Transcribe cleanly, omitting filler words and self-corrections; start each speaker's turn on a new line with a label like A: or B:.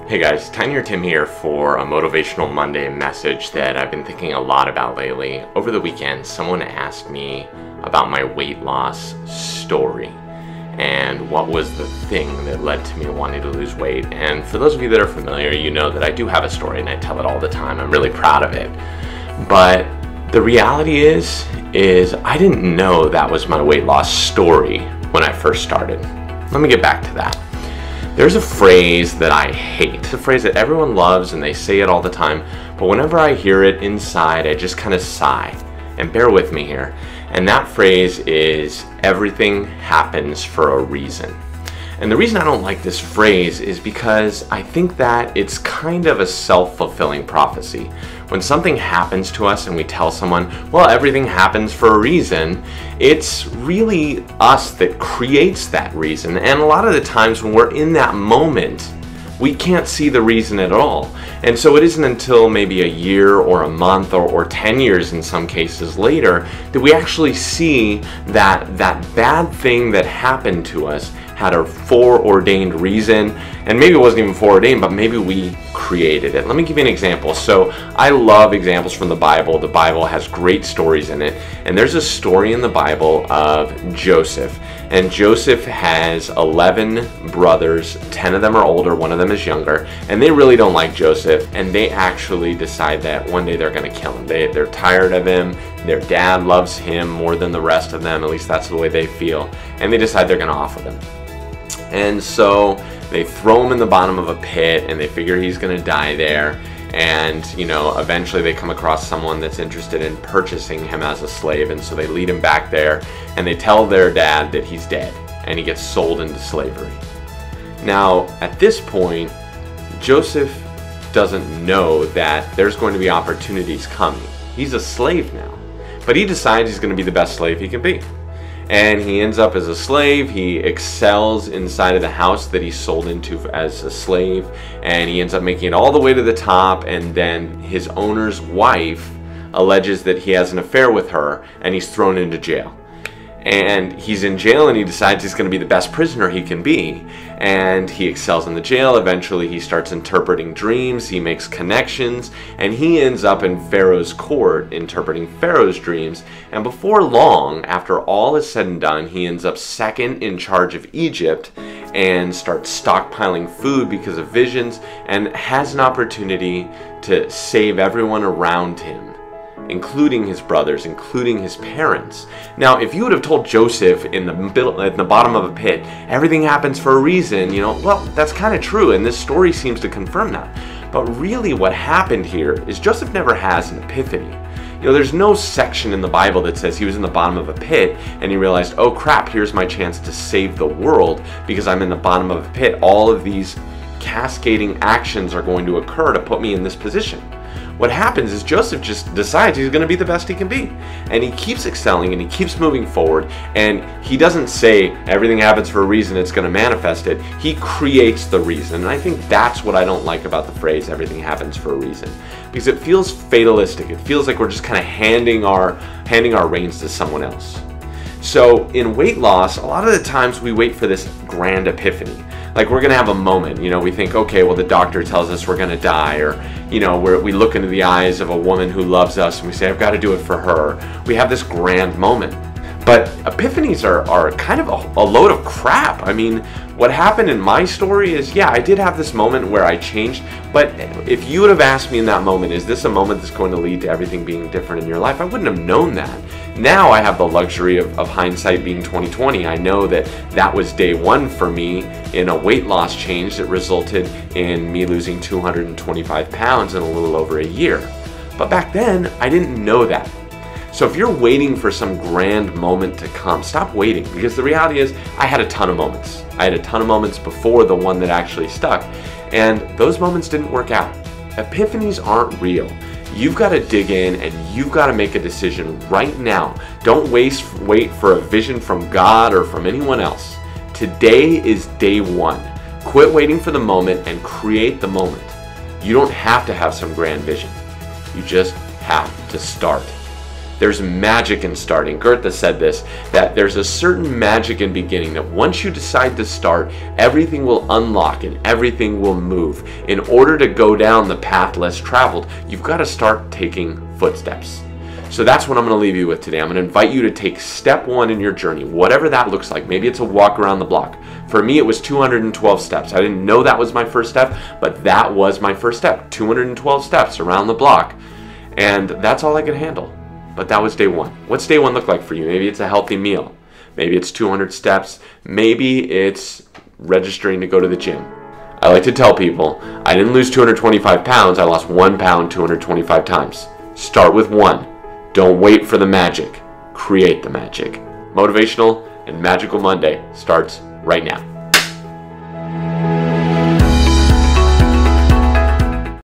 A: Hey guys, Tiny or Tim here for a Motivational Monday message that I've been thinking a lot about lately. Over the weekend, someone asked me about my weight loss story and what was the thing that led to me wanting to lose weight. And for those of you that are familiar, you know that I do have a story and I tell it all the time. I'm really proud of it. But the reality is I didn't know that was my weight loss story when I first started. Let me get back to that. There's a phrase that I hate. It's a phrase that everyone loves and they say it all the time, but whenever I hear it inside, I just kind of sigh. And bear with me here. And that phrase is, everything happens for a reason. And the reason I don't like this phrase is because I think that it's kind of a self-fulfilling prophecy. When something happens to us and we tell someone, well, everything happens for a reason, it's really us that creates that reason. And a lot of the times when we're in that moment, we can't see the reason at all. And so it isn't until maybe a year or a month or 10 years in some cases later that we actually see that that bad thing that happened to us had a foreordained reason, and maybe it wasn't even foreordained, but maybe we created it. Let me give you an example. So I love examples from the Bible. The Bible has great stories in it, and there's a story in the Bible of Joseph. And Joseph has 11 brothers, 10 of them are older, one of them is younger, and they really don't like Joseph, and they actually decide that one day they're gonna kill him. They're tired of him, their dad loves him more than the rest of them, at least that's the way they feel, and they decide they're gonna off with him. And so they throw him in the bottom of a pit and they figure he's gonna die there. And eventually they come across someone that's interested in purchasing him as a slave, and so they lead him back there and they tell their dad that he's dead and he gets sold into slavery. Now at this point, Joseph doesn't know that there's going to be opportunities coming. He's a slave now, but he decides he's going to be the best slave he can be. And he ends up as a slave. He excels inside of the house that he's sold into as a slave, and he ends up making it all the way to the top, and then his owner's wife alleges that he has an affair with her, and he's thrown into jail. And he's in jail and he decides he's going to be the best prisoner he can be, and he excels in the jail. Eventually he starts interpreting dreams, he makes connections, and he ends up in Pharaoh's court interpreting Pharaoh's dreams. And before long, after all is said and done, he ends up second in charge of Egypt and starts stockpiling food because of visions, and has an opportunity to save everyone around him, including his brothers, including his parents. Now, if you would have told Joseph in the bottom of a pit, everything happens for a reason, well, that's kind of true, and this story seems to confirm that. But really what happened here is Joseph never has an epiphany. There's no section in the Bible that says he was in the bottom of a pit and he realized, oh crap, here's my chance to save the world because I'm in the bottom of a pit. All of these cascading actions are going to occur to put me in this position. What happens is Joseph just decides he's going to be the best he can be. And he keeps excelling and he keeps moving forward. And he doesn't say everything happens for a reason, it's going to manifest it. He creates the reason. And I think that's what I don't like about the phrase everything happens for a reason. Because it feels fatalistic. It feels like we're just kind of handing our reins to someone else. So in weight loss, a lot of the times we wait for this grand epiphany. Like we're going to have a moment, we think, okay, well the doctor tells us we're going to die, or, we look into the eyes of a woman who loves us and we say, I've got to do it for her. We have this grand moment. But epiphanies are kind of a load of crap. I mean, what happened in my story is, yeah, I did have this moment where I changed, but if you would have asked me in that moment, is this a moment that's going to lead to everything being different in your life? I wouldn't have known that. Now I have the luxury of hindsight being 20/20. I know that that was day one for me in a weight loss change that resulted in me losing 225 pounds in a little over a year. But back then, I didn't know that. So if you're waiting for some grand moment to come, stop waiting, because the reality is I had a ton of moments. I had a ton of moments before the one that actually stuck, and those moments didn't work out. Epiphanies aren't real. You've got to dig in and you've got to make a decision right now. Don't wait for a vision from God or from anyone else. Today is day one. Quit waiting for the moment and create the moment. You don't have to have some grand vision. You just have to start. There's magic in starting. Goethe said this, that there's a certain magic in beginning, that once you decide to start, everything will unlock and everything will move. In order to go down the path less traveled, you've got to start taking footsteps. So that's what I'm going to leave you with today. I'm going to invite you to take step one in your journey, whatever that looks like. Maybe it's a walk around the block. For me, it was 212 steps. I didn't know that was my first step, but that was my first step. 212 steps around the block. And that's all I could handle. But that was day one. What's day one look like for you? Maybe it's a healthy meal. Maybe it's 200 steps. Maybe it's registering to go to the gym. I like to tell people, I didn't lose 225 pounds. I lost 1 pound 225 times. Start with 1. Don't wait for the magic. Create the magic. Motivational and Magical Monday starts right now.